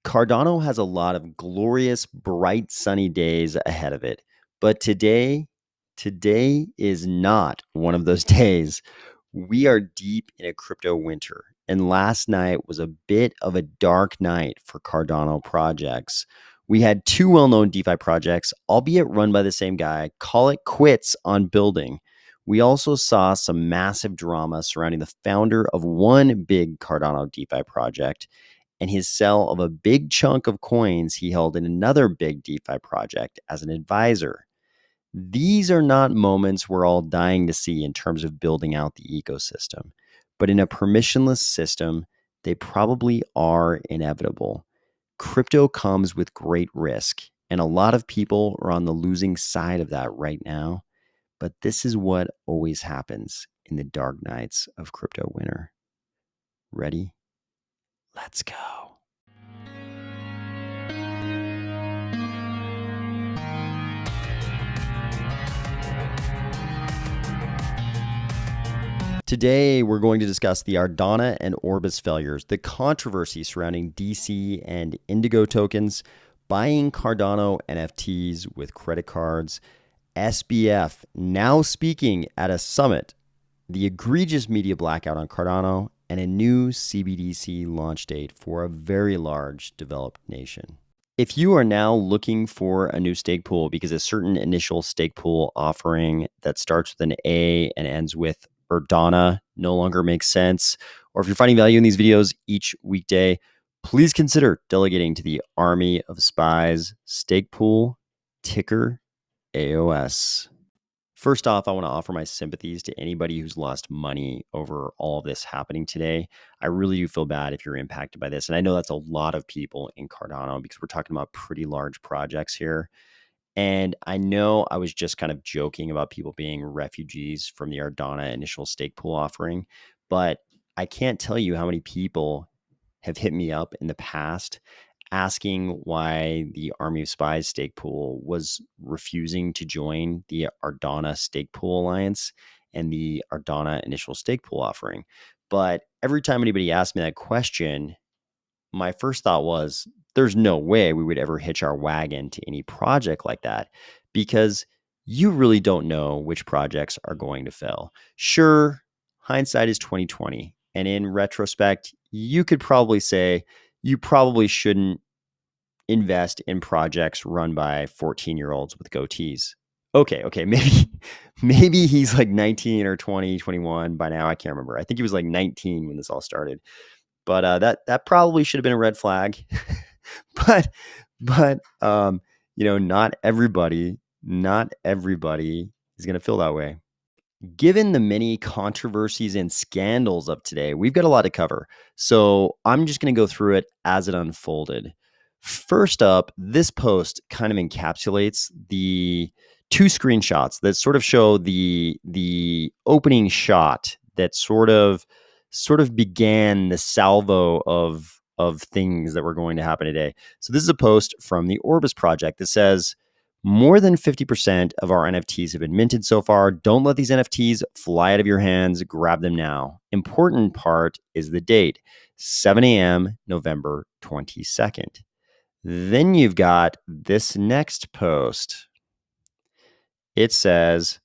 Cardano has a lot of glorious, bright, sunny days ahead of it. But today is not one of those days. We are deep in a crypto winter, and last night was a bit of a dark night for Cardano projects. We had two well-known DeFi projects, albeit run by the same guy, call it quits on building. We also saw some massive drama surrounding the founder of one big Cardano DeFi project and his sell of a big chunk of coins he held in another big DeFi project as an advisor. These are not moments we're all dying to see in terms of building out the ecosystem, but in a permissionless system, they probably are inevitable. Crypto comes with great risk, and a lot of people are on the losing side of that right now. But this is what always happens in the dark nights of crypto winter. Ready? Let's go. Today, we're going to discuss the Ardana and Orbis failures, the controversy surrounding DC and Indigo tokens, buying Cardano NFTs with credit cards, SBF now speaking at a summit, the egregious media blackout on Cardano, and a new CBDC launch date for a very large developed nation. If you are now looking for a new stake pool because a certain initial stake pool offering that starts with an A and ends with Ardana no longer makes sense, or if you're finding value in these videos each weekday, please consider delegating to the Army of Spies stake pool, ticker AOS. First off, I want to offer my sympathies to anybody who's lost money over all of this happening today. I really do feel bad if you're impacted by this. And I know that's a lot of people in Cardano because we're talking about pretty large projects here. And I know I was just kind of joking about people being refugees from the Ardana initial stake pool offering, but I can't tell you how many people have hit me up in the past asking why the Army of Spies stake pool was refusing to join the Ardana stake pool alliance and the Ardana initial stake pool offering. But every time anybody asked me that question, my first thought was, there's no way we would ever hitch our wagon to any project like that, because you really don't know which projects are going to fail. Sure, hindsight is 2020. And in retrospect, you could probably say you probably shouldn't invest in projects run by 14-year-olds with goatees. Okay, maybe he's like 19 or 20, 21 by now. I can't remember. I think he was like 19 when this all started. But that probably should have been a red flag. but not everybody is going to feel that way. Given the many controversies and scandals of today, we've got a lot to cover. So I'm just going to go through it as it unfolded. First up, this post kind of encapsulates the two screenshots that sort of show the opening shot that sort of began the salvo of things that were going to happen today. So this is a post from the Orbis project that says, more than 50% of our NFTs have been minted so far. Don't let these NFTs fly out of your hands. Grab them now. Important part is the date, 7 a.m., November 22nd. Then you've got this next post. It says,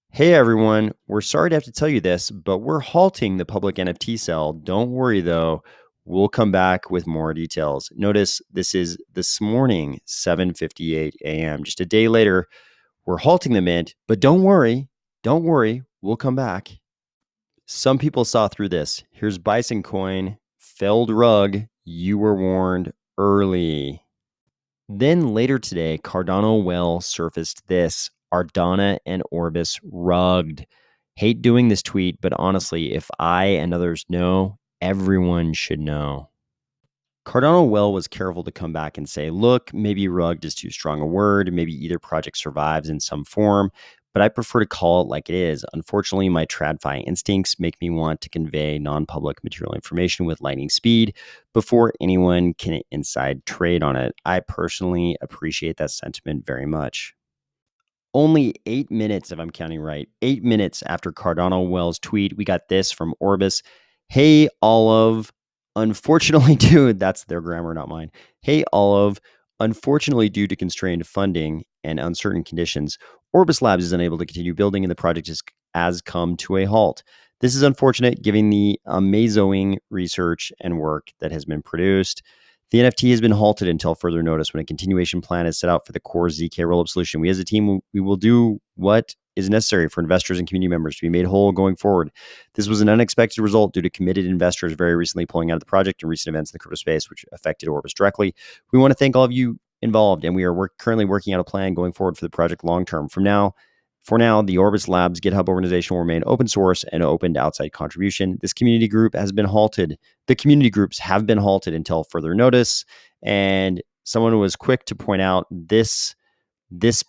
hey everyone, we're sorry to have to tell you this, but we're halting the public NFT sale. Don't worry though. We'll come back with more details. Notice this is this morning, 7:58 a.m. Just a day later, we're halting the mint, but don't worry, we'll come back. Some people saw through this. Here's Bison Coin, felled rug, you were warned early. Then later today, Cardano Well surfaced this, Ardana and Orbis rugged. Hate doing this tweet, but honestly, if I and others know, everyone should know. Cardano Well was careful to come back and say, look, maybe rugged is too strong a word. Maybe either project survives in some form, but I prefer to call it like it is. Unfortunately, my TradFi instincts make me want to convey non-public material information with lightning speed before anyone can inside trade on it. I personally appreciate that sentiment very much. Only 8 minutes, if I'm counting right, 8 minutes after Cardano Well's tweet, we got this from Orbis. Hey, Olive, Unfortunately, dude, that's their grammar, not mine. Hey, Olive. Unfortunately, due to constrained funding and uncertain conditions, Orbis Labs is unable to continue building and the project has come to a halt. This is unfortunate given the amazing research and work that has been produced. The NFT has been halted until further notice when a continuation plan is set out for the core ZK rollup solution. We as a team, we will do what is necessary for investors and community members to be made whole going forward. This was an unexpected result due to committed investors very recently pulling out of the project and recent events in the crypto space, which affected Orbis directly. We want to thank all of you involved, and we are currently working out a plan going forward for the project long term. For now, the Orbis Labs GitHub organization will remain open source and open to outside contribution. This community group has been halted. The community groups have been halted until further notice. And someone was quick to point out this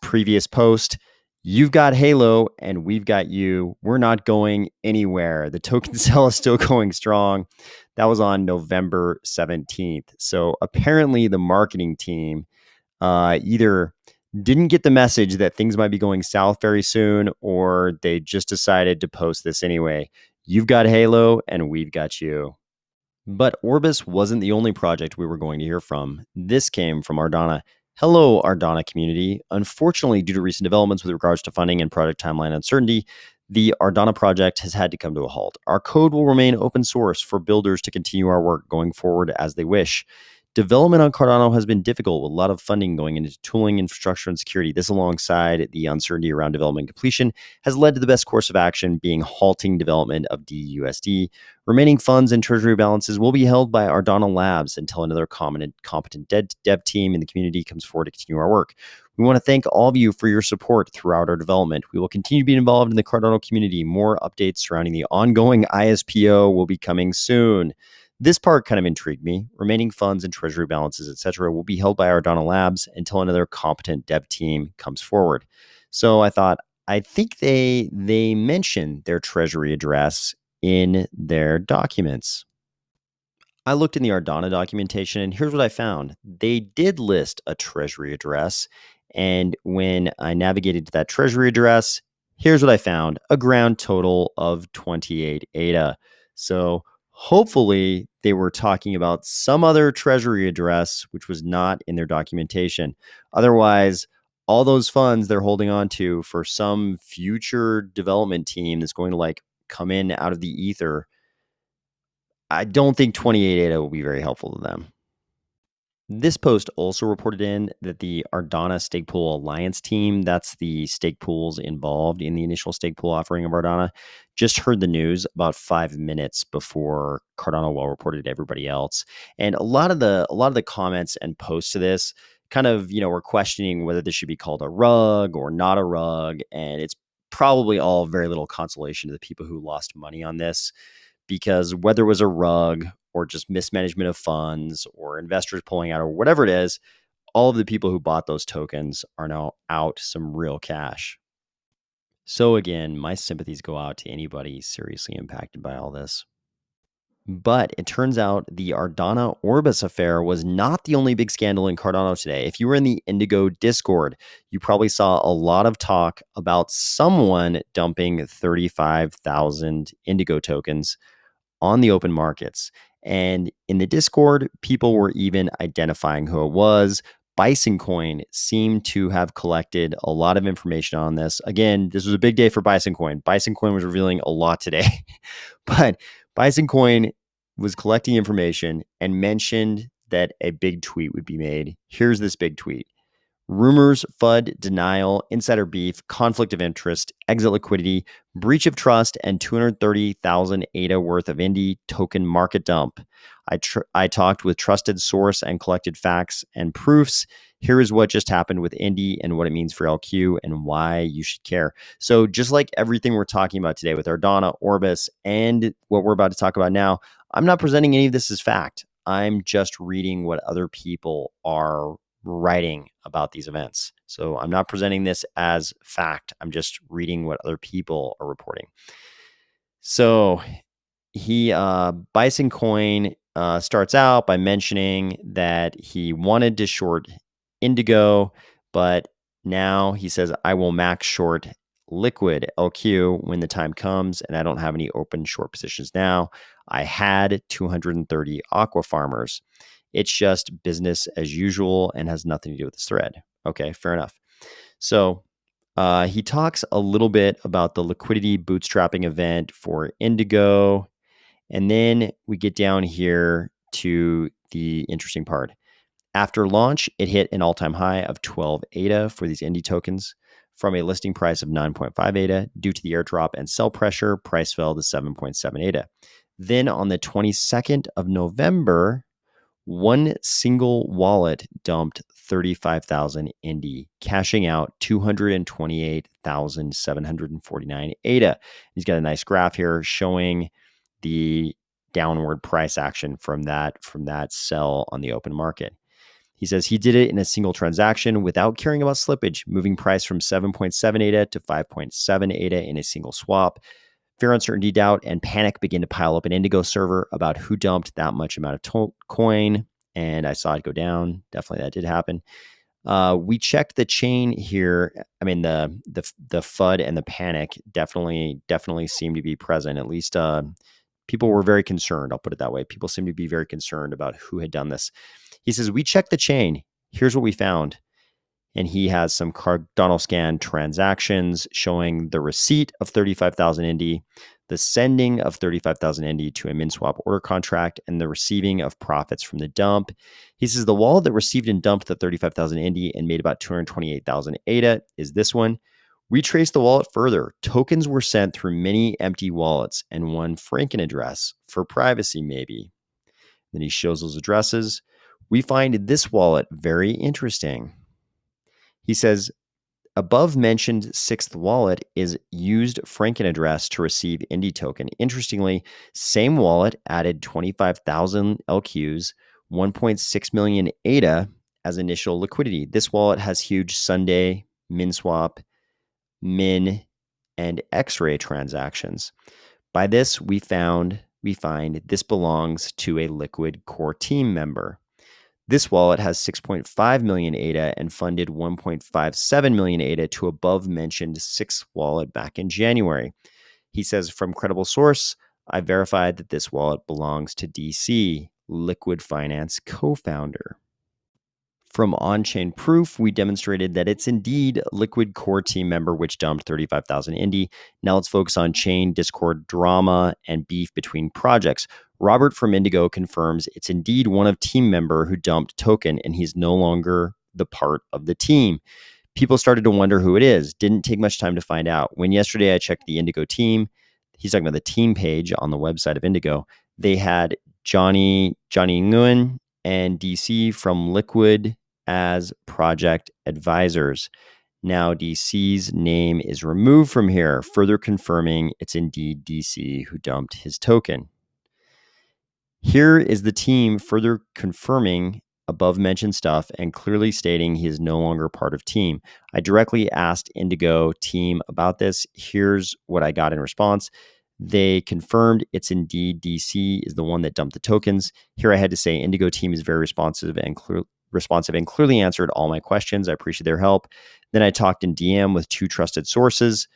previous post. You've got Halo and we've got you. We're not going anywhere. The token sale is still going strong. That was on November 17th. So apparently the marketing team either didn't get the message that things might be going south very soon, or they just decided to post this anyway. You've got Halo and we've got you. But Orbis wasn't the only project we were going to hear from. This came from Ardana. Hello, Ardana community. Unfortunately, due to recent developments with regards to funding and project timeline uncertainty, the Ardana project has had to come to a halt. Our code will remain open source for builders to continue our work going forward as they wish. Development on Cardano has been difficult with a lot of funding going into tooling, infrastructure, and security. This, alongside the uncertainty around development completion, has led to the best course of action being halting development of DUSD. Remaining funds and treasury balances will be held by Ardana Labs until another competent dev team in the community comes forward to continue our work. We want to thank all of you for your support throughout our development. We will continue to be involved in the Cardano community. More updates surrounding the ongoing ISPO will be coming soon. This part kind of intrigued me. Remaining funds and treasury balances, etc., will be held by Ardana Labs until another competent dev team comes forward. So I thought, I think they mentioned their treasury address in their documents. I looked in the Ardana documentation, and here's what I found. They did list a treasury address, and when I navigated to that treasury address, here's what I found: a grand total of 28 ADA. So hopefully they were talking about some other treasury address, which was not in their documentation. Otherwise, all those funds they're holding on to for some future development team that's going to come in out of the ether, I don't think 28 ADA will be very helpful to them. This post also reported in that the Ardana Stake Pool Alliance team, that's the stake pools involved in the initial stake pool offering of Ardana, just heard the news about 5 minutes before Cardano well reported to everybody else. And a lot of the comments and posts to this kind of, were questioning whether this should be called a rug or not a rug. And it's probably all very little consolation to the people who lost money on this, because whether it was a rug or just mismanagement of funds or investors pulling out or whatever it is, all of the people who bought those tokens are now out some real cash. So again, my sympathies go out to anybody seriously impacted by all this. But it turns out the Ardana Orbis affair was not the only big scandal in Cardano today. If you were in the Indigo Discord, you probably saw a lot of talk about someone dumping 35,000 Indigo tokens on the open markets. And in the Discord, people were even identifying who it was. Bison Coin seemed to have collected a lot of information on this. Again, this was a big day for Bison Coin. Bison Coin was revealing a lot today. But Bison Coin was collecting information and mentioned that a big tweet would be made. Here's this big tweet: rumors, FUD, denial, insider beef, conflict of interest, exit liquidity, breach of trust, and 230,000 ADA worth of Indy token market dump. I talked with trusted source and collected facts and proofs. Here is what just happened with Indy and what it means for LQ and why you should care. So just like everything we're talking about today with Ardana, Orbis, and what we're about to talk about now, I'm not presenting any of this as fact. I'm just reading what other people are writing about these events. So I'm not presenting this as fact. I'm just reading what other people are reporting. So Bison Coin starts out by mentioning that he wanted to short Indigo, but now he says, I will max short liquid LQ when the time comes, and I don't have any open short positions now. I had 230 aqua farmers. It's just business as usual and has nothing to do with this thread. Okay, fair enough. So he talks a little bit about the liquidity bootstrapping event for Indigo. And then we get down here to the interesting part. After launch, it hit an all-time high of 12 ADA for these Indy tokens from a listing price of 9.5 ADA. Due to the airdrop and sell pressure, price fell to 7.7 ADA. Then on the 22nd of November, one single wallet dumped 35,000 Indy, cashing out 228,749 ADA. He's got a nice graph here showing the downward price action from that sell on the open market. He says he did it in a single transaction without caring about slippage, moving price from 7.7 ADA to 5.7 ADA in a single swap. Fear, uncertainty, doubt, and panic begin to pile up in Indigo server about who dumped that much amount of coin, and I saw it go down. Definitely that did happen. We checked the chain here. I mean, the FUD and the panic definitely seem to be present. At least people were very concerned. I'll put it that way. People seem to be very concerned about who had done this. He says, we checked the chain. Here's what we found. And he has some Cardano scan transactions showing the receipt of 35,000 Indy, the sending of 35,000 Indy to a MinSwap order contract, and the receiving of profits from the dump. He says the wallet that received and dumped the 35,000 Indy and made about 228,000 ADA is this one. We traced the wallet further. Tokens were sent through many empty wallets and one Franken address for privacy, maybe. Then he shows those addresses. We find this wallet very interesting. He says, above mentioned sixth wallet is used Franken address to receive Indy token. Interestingly, same wallet added 25,000 LQs, 1.6 million ADA as initial liquidity. This wallet has huge Sunday, MinSwap, Min, and X-ray transactions. By this, we find this belongs to a Liquid core team member. This wallet has 6.5 million ADA and funded 1.57 million ADA to above mentioned sixth wallet back in January. He says, from credible source, I verified that this wallet belongs to DC, Liquid Finance co-founder. From on-chain proof, we demonstrated that it's indeed Liquid core team member which dumped 35,000 Indy. Now let's focus on chain Discord drama and beef between projects. Robert from Indigo confirms it's indeed one of team member who dumped token and he's no longer the part of the team. People started to wonder who it is. Didn't take much time to find out. When yesterday I checked the Indigo team, he's talking about the team page on the website of Indigo. They had Johnny Nguyen and DC from Liquid as project advisors. Now DC's name is removed from here, further confirming it's indeed DC who dumped his token. Here is the team further confirming above mentioned stuff and clearly stating he is no longer part of team. I directly asked Indigo team about this. Here's what I got in response. They confirmed it's indeed DC is the one that dumped the tokens. Here I had to say Indigo team is very responsive and clearly answered all my questions. I appreciate their help. Then I talked in DM with two trusted sources.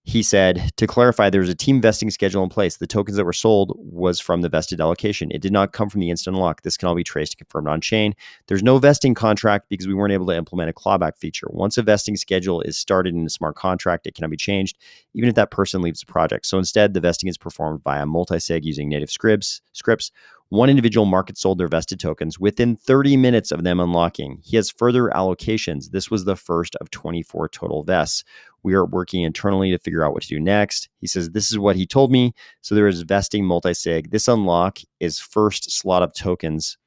He said, to clarify, there's a team vesting schedule in place. The tokens that were sold was from the vested allocation. It did not come from the instant unlock. This can all be traced and confirmed on chain. There's no vesting contract because we weren't able to implement a clawback feature. Once a vesting schedule is started in a smart contract, it cannot be changed, even if that person leaves the project. So instead, the vesting is performed via multi-sig using native scripts. One individual market sold their vested tokens within 30 minutes of them unlocking. He has further allocations. This was the first of 24 total vests. We are working internally to figure out what to do next. He says, this is what he told me. So there is vesting multi-sig. This unlock is first slot of tokens,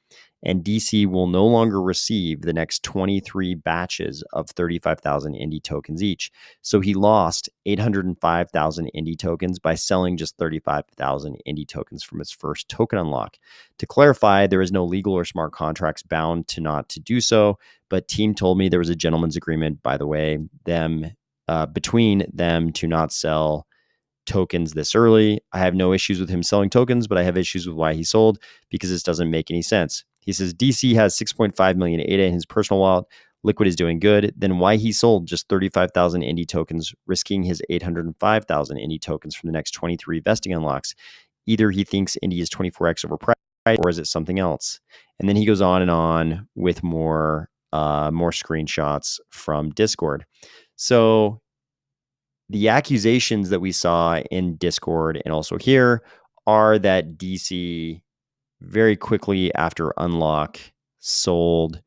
and DC will no longer receive the next 23 batches of 35,000 Indy tokens each. So he lost 805,000 Indy tokens by selling just 35,000 Indy tokens from his first token unlock. To clarify, there is no legal or smart contracts bound to not to do so, but team told me there was a gentleman's agreement, by the way, between them to not sell tokens this early. I have no issues with him selling tokens, but I have issues with why he sold because this doesn't make any sense. He says DC has 6.5 million ADA in his personal wallet. Liquid is doing good. Then why he sold just 35,000 Indy tokens, risking his 805,000 Indy tokens from the next 23 vesting unlocks. Either he Indy is 24x overpriced, or is it something else? And then he goes on and on with more screenshots from Discord. So the accusations that we saw in Discord and also here are that DC very quickly after unlock sold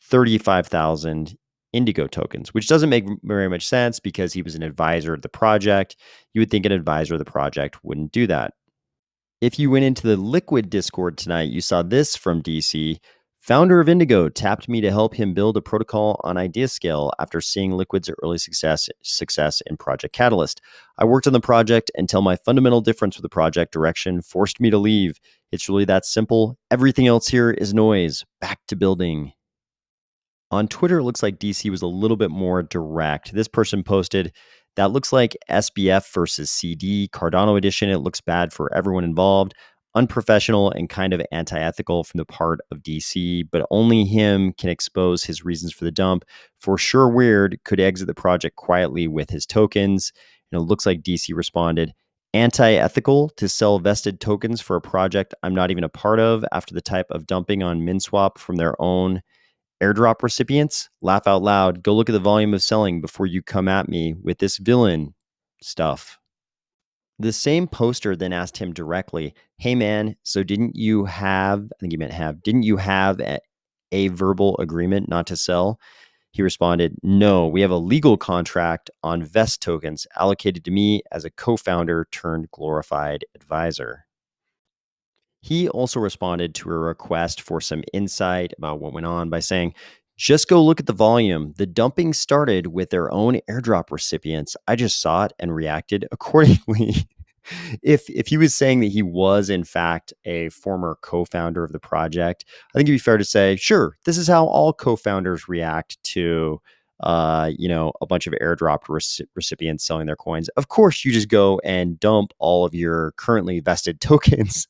35,000 Indigo tokens, which doesn't make very much sense because he was an advisor of the project. You would think an advisor of the project wouldn't do that. If you went into the Liquid Discord tonight, you saw this from DC. Founder of Indigo tapped me to help him build a protocol on IdeaScale after seeing Liquid's early success in Project Catalyst. I worked on the project until my fundamental difference with the project direction forced me to leave. It's really that simple. Everything else here is noise. Back to building. On Twitter, it looks like DC was a little bit more direct. This person posted, that looks like SBF versus CD, Cardano edition. It looks bad for everyone involved. Unprofessional and kind of anti-ethical from the part of DC, but only him can expose his reasons for the dump. For sure weird, could exit the project quietly with his tokens. And it looks like DC responded, anti-ethical to sell vested tokens for a project I'm not even a part of after the type of dumping on MinSwap from their own airdrop recipients. Laugh out loud. Go look at the volume of selling before you come at me with this villain stuff. The same poster then asked him directly, hey man, so didn't you have a verbal agreement not to sell? He responded, no, we have a legal contract on vest tokens allocated to me as a co-founder turned glorified advisor. He also responded to a request for some insight about what went on by saying, just go look at the volume. The dumping started with their own airdrop recipients. I just saw it and reacted accordingly. If he was saying that he was in fact a former co-founder of the project, I think it'd be fair to say, sure, this is how all co-founders react to a bunch of airdrop recipients selling their coins. Of course, you just go and dump all of your currently vested tokens.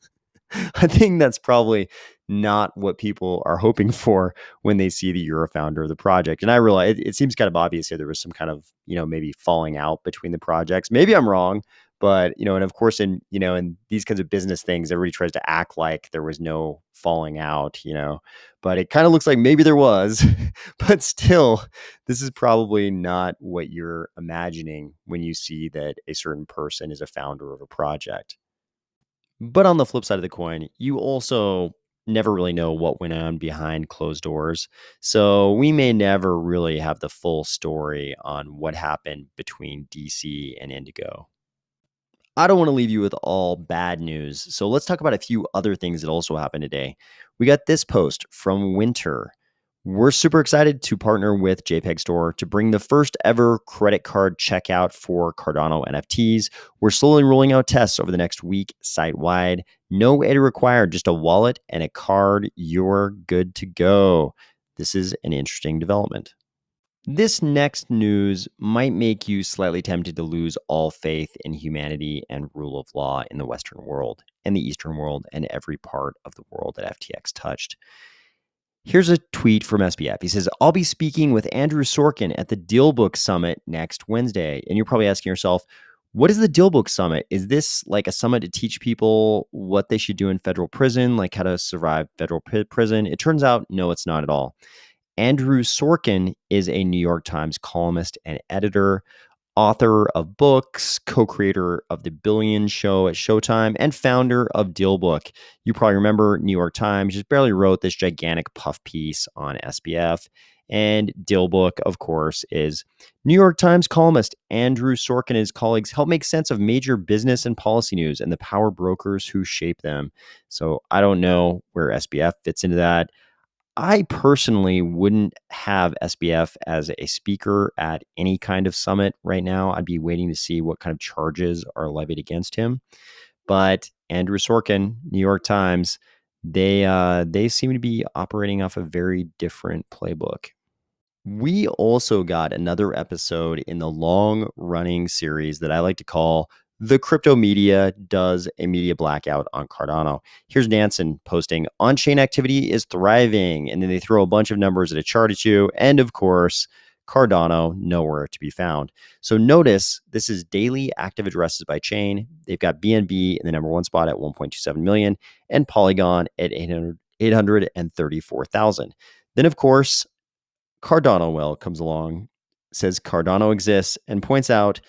I think that's probably not what people are hoping for when they see that you're a founder of the project. And I realize it seems kind of obvious here there was some kind of, maybe falling out between the projects. Maybe I'm wrong, but, and of course, in these kinds of business things, everybody tries to act like there was no falling out, but it kind of looks like maybe there was, but still, this is probably not what you're imagining when you see that a certain person is a founder of a project. But on the flip side of the coin, you also never really know what went on behind closed doors. So we may never really have the full story on what happened between DC and Indigo. I don't want to leave you with all bad news. So let's talk about a few other things that also happened today. We got this post from Winter. We're super excited to partner with JPEG Store to bring the first ever credit card checkout for Cardano NFTs. We're slowly rolling out tests over the next week site-wide. No ADA required, just a wallet and a card. You're good to go. This is an interesting development. This next news might make you slightly tempted to lose all faith in humanity and rule of law in the Western world and the Eastern world and every part of the world that FTX touched. Here's a tweet from SBF. He says, I'll be speaking with Andrew Sorkin at the Dealbook Summit next Wednesday. And you're probably asking yourself, what is the Dealbook Summit? Is this like a summit to teach people what they should do in federal prison, like how to survive federal prison? It turns out, no, it's not at all. Andrew Sorkin is a New York Times columnist and editor, author of books, co-creator of The Billion Show at Showtime, and founder of Dealbook. You probably remember New York Times just barely wrote this gigantic puff piece on SBF. And Dealbook, of course, is New York Times columnist Andrew Sorkin and his colleagues help make sense of major business and policy news and the power brokers who shape them. So I don't know where SBF fits into that. I personally wouldn't have SBF as a speaker at any kind of summit right now. I'd be waiting to see what kind of charges are levied against him. But Andrew Sorkin, New York Times, they seem to be operating off a very different playbook. We also got another episode in the long-running series that I like to call The Crypto Media Does a Media Blackout on Cardano. Here's Nansen posting, on-chain activity is thriving, and then they throw a bunch of numbers at a chart at you, and of course, Cardano, nowhere to be found. So notice this is daily active addresses by chain. They've got BNB in the number one spot at 1.27 million and Polygon at 834,000. Then, of course, Cardano comes along, says Cardano exists, and points out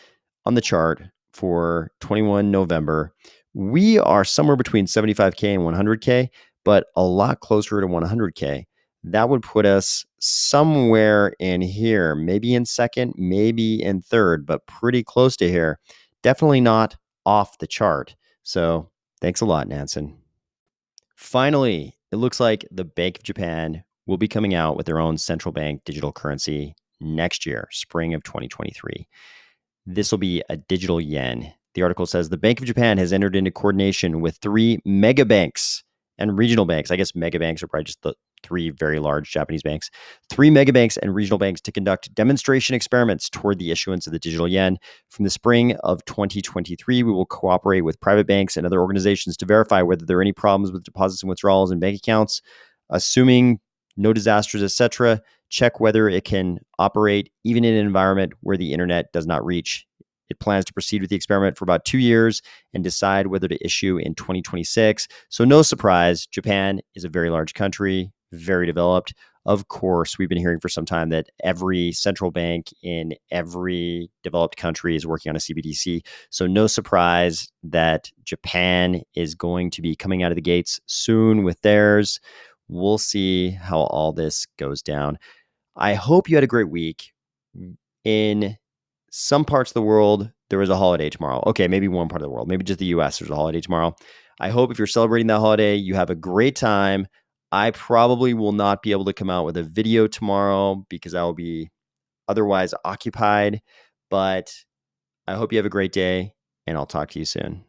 on the chart for 21 November, we are somewhere between 75K and 100K, but a lot closer to 100K. That would put us somewhere in here, maybe in second, maybe in third, but pretty close to here. Definitely not off the chart. So thanks a lot, Nansen. Finally, it looks like the Bank of Japan will be coming out with their own central bank digital currency next year, spring of 2023. This will be a digital yen. The article says the Bank of Japan has entered into coordination with 3 mega banks and regional banks. I guess mega banks are probably just the 3 very large Japanese banks. 3 mega banks and regional banks to conduct demonstration experiments toward the issuance of the digital yen. From the spring of 2023, we will cooperate with private banks and other organizations to verify whether there are any problems with deposits and withdrawals in bank accounts, assuming no disasters, etc. Check whether it can operate even in an environment where the internet does not reach. It plans to proceed with the experiment for about 2 years and decide whether to issue in 2026. So no surprise, Japan is a very large country, very developed. Of course, we've been hearing for some time that every central bank in every developed country is working on a CBDC. So no surprise that Japan is going to be coming out of the gates soon with theirs. We'll see how all this goes down. I hope you had a great week. In some parts of the world, there is a holiday tomorrow. Okay, maybe one part of the world, maybe just the US, there's a holiday tomorrow. I hope if you're celebrating that holiday, you have a great time. I probably will not be able to come out with a video tomorrow because I will be otherwise occupied. But I hope you have a great day, and I'll talk to you soon.